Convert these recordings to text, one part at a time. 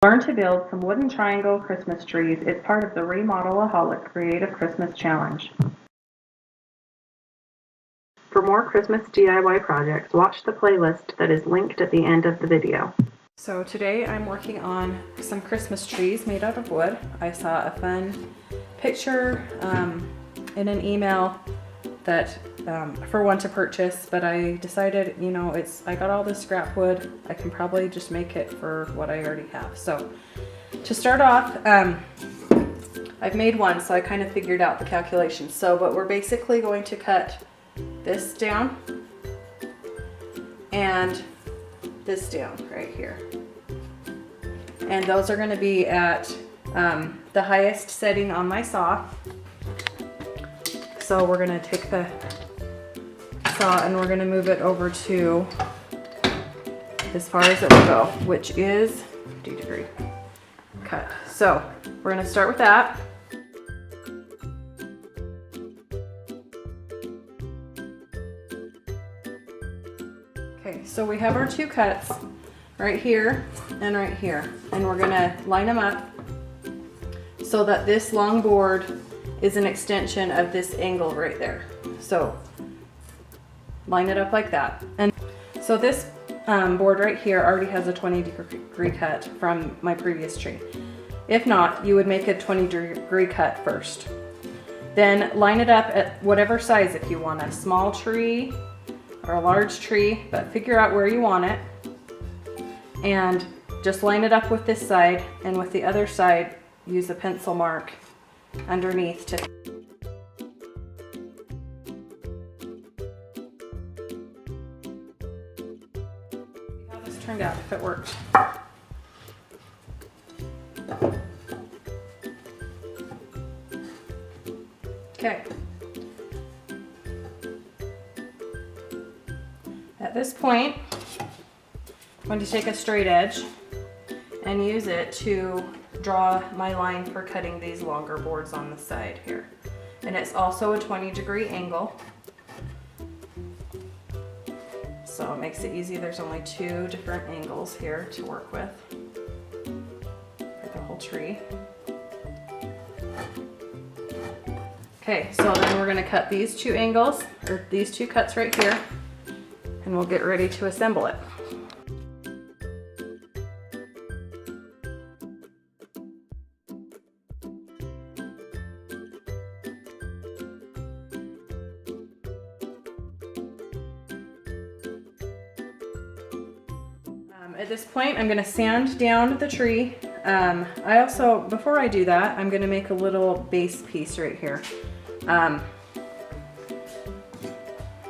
Learn to build some wooden triangle Christmas trees. It's part of the Remodel-aholic Creative Christmas Challenge. For more Christmas DIY projects, watch the playlist that is linked at the end of the video. So today I'm working on some Christmas trees made out of wood. I saw a fun picture in an email that for one to purchase, but I decided, you know, I got all this scrap wood. I can probably just make it for what I already have. So to start off, I've made one, so I kind of figured out the calculations. But we're basically going to cut this down and this down right here. And those are going to be at the highest setting on my saw. So we're going to take the saw and we're going to move it over to as far as it will go, which is 50-degree cut. So we're going to start with that. Okay, so we have our two cuts right here and right here, and we're going to line them up so that this long board is an extension of this angle right there. So line it up like that. And so this board right here already has a 20-degree cut from my previous tree. If not, you would make a 20-degree cut first. Then line it up at whatever size, if you want a small tree or a large tree, but figure out where you want it. And just line it up with this side, and with the other side, use a pencil mark underneath to see how this turned out, if it worked. Okay. At this point, I'm going to take a straight edge and use it to draw my line for cutting these longer boards on the side here. And it's also a 20-degree angle. So it makes it easy. There's only two different angles here to work with for the whole tree. Okay, so then we're going to cut these two angles, or these two cuts right here, and we'll get ready to assemble it. At this point, I'm going to sand down the tree. I also, before I do that, I'm going to make a little base piece right here.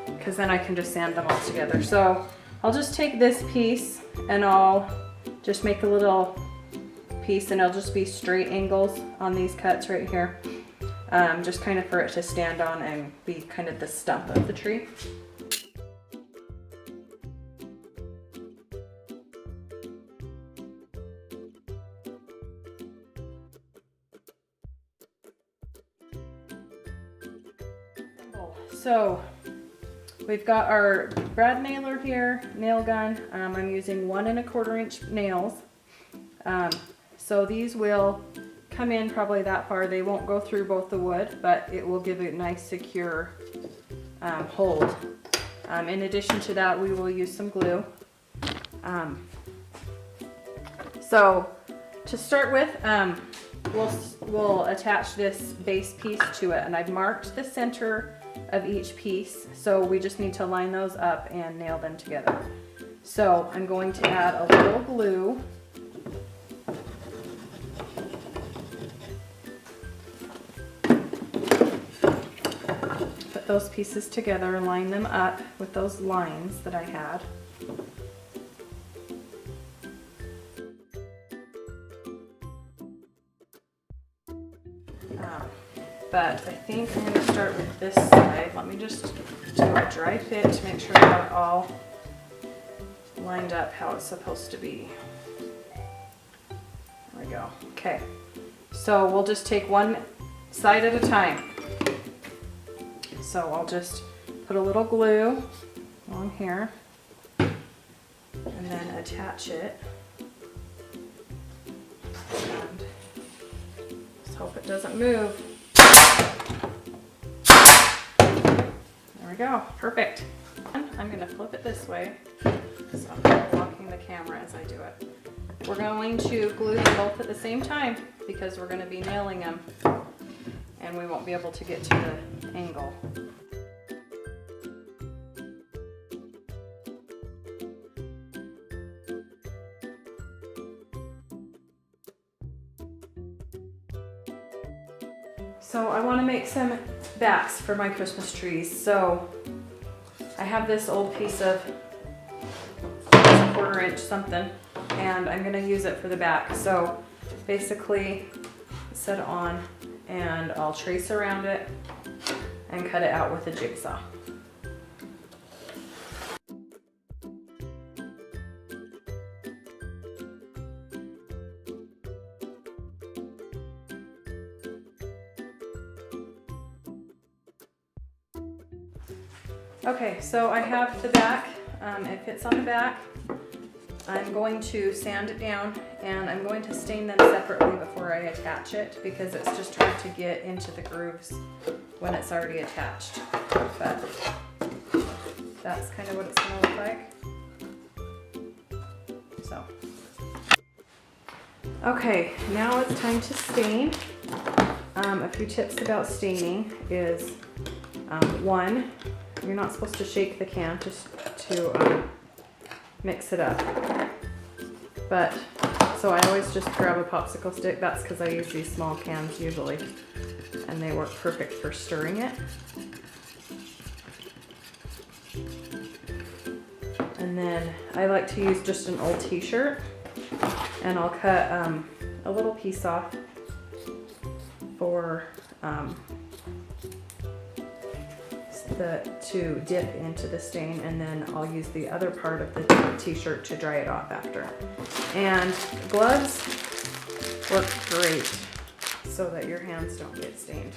Because then I can just sand them all together. So I'll just take this piece and I'll just make a little piece, and it'll just be straight angles on these cuts right here. Just kind of for it to stand on and be kind of the stump of the tree. So we've got our brad nailer here, nail gun. I'm using 1 1/4 inch nails. So these will come in probably that far. They won't go through both the wood, but it will give it a nice secure hold. In addition to that, we will use some glue. So to start with, we'll attach this base piece to it, and I've marked the center of each piece, so we just need to line those up and nail them together. So I'm going to add a little glue. Put those pieces together and line them up with those lines that I had. But I think I'm going to start with this side. Let me just do a dry fit to make sure they're all lined up how it's supposed to be. There we go. Okay, so we'll just take one side at a time. So I'll just put a little glue on here and then attach it hope it doesn't move. There we go, perfect. I'm gonna flip it this way, so I'm not blocking the camera as I do it. We're going to glue them both at the same time because we're gonna be nailing them and we won't be able to get to the angle. So I want to make some backs for my Christmas trees. So I have this old piece of 1/4 inch something, and I'm going to use it for the back. So basically set it on and I'll trace around it and cut it out with a jigsaw. Okay, so I have the back, it fits on the back. I'm going to sand it down and I'm going to stain them separately before I attach it because it's just hard to get into the grooves when it's already attached. But that's kind of what it's going to look like. So, okay, now it's time to stain. A few tips about staining is, one, you're not supposed to shake the can just to mix it up. But, so I always just grab a popsicle stick. That's because I use these small cans usually. And they work perfect for stirring it. And then I like to use just an old t-shirt. And I'll cut a little piece off for to dip into the stain, and then I'll use the other part of the t-shirt to dry it off after. And gloves work great so that your hands don't get stained.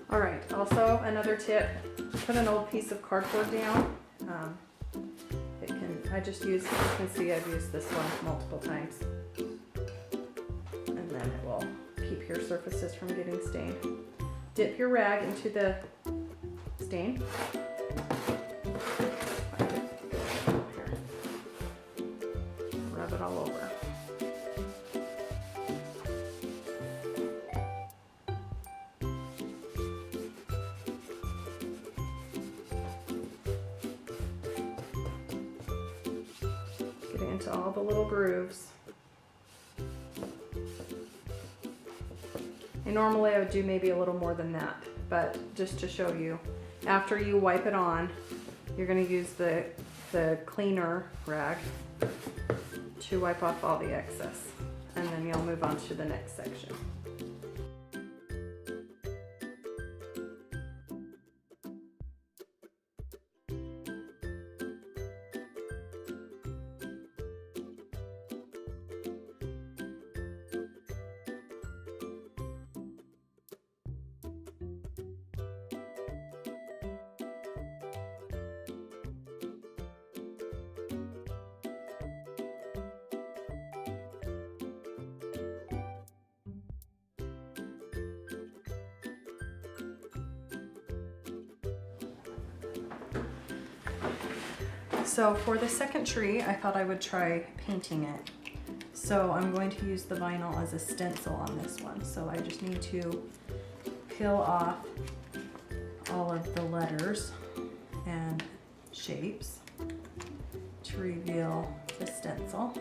All right, also another tip, put an old piece of cardboard down. I just use, you can see I've used this one multiple times. And then it will keep your surfaces from getting stained. Dip your rag into the stain. Here. Rub it all over. Get it into all the little grooves. And normally I would do maybe a little more than that, but just to show you, after you wipe it on, you're going to use the cleaner rag to wipe off all the excess, and then you'll move on to the next section. So for the second tree, I thought I would try painting it. So I'm going to use the vinyl as a stencil on this one. So I just need to peel off all of the letters and shapes to reveal the stencil.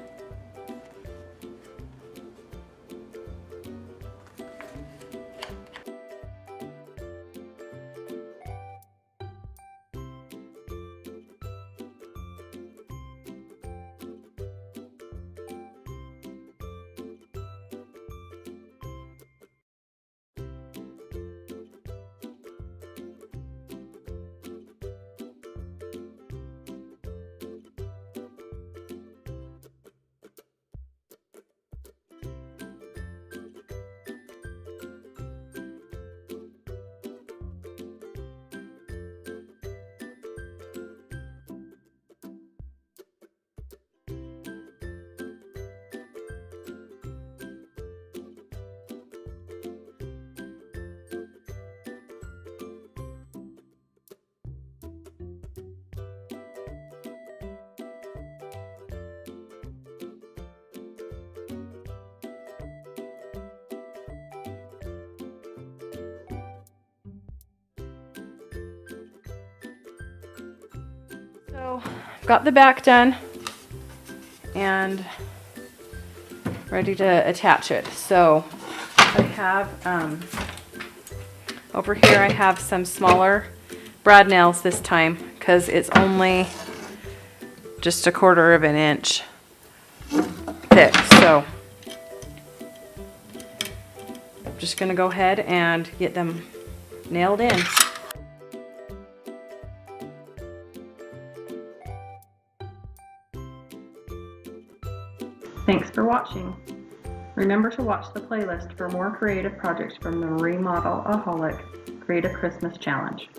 So got the back done and ready to attach it. So I have over here I have some smaller brad nails this time because it's only just 1/4 of an inch thick. So I'm just gonna go ahead and get them nailed in. Thanks for watching. Remember to watch the playlist for more creative projects from the Remodel-aholic Creative Christmas Challenge.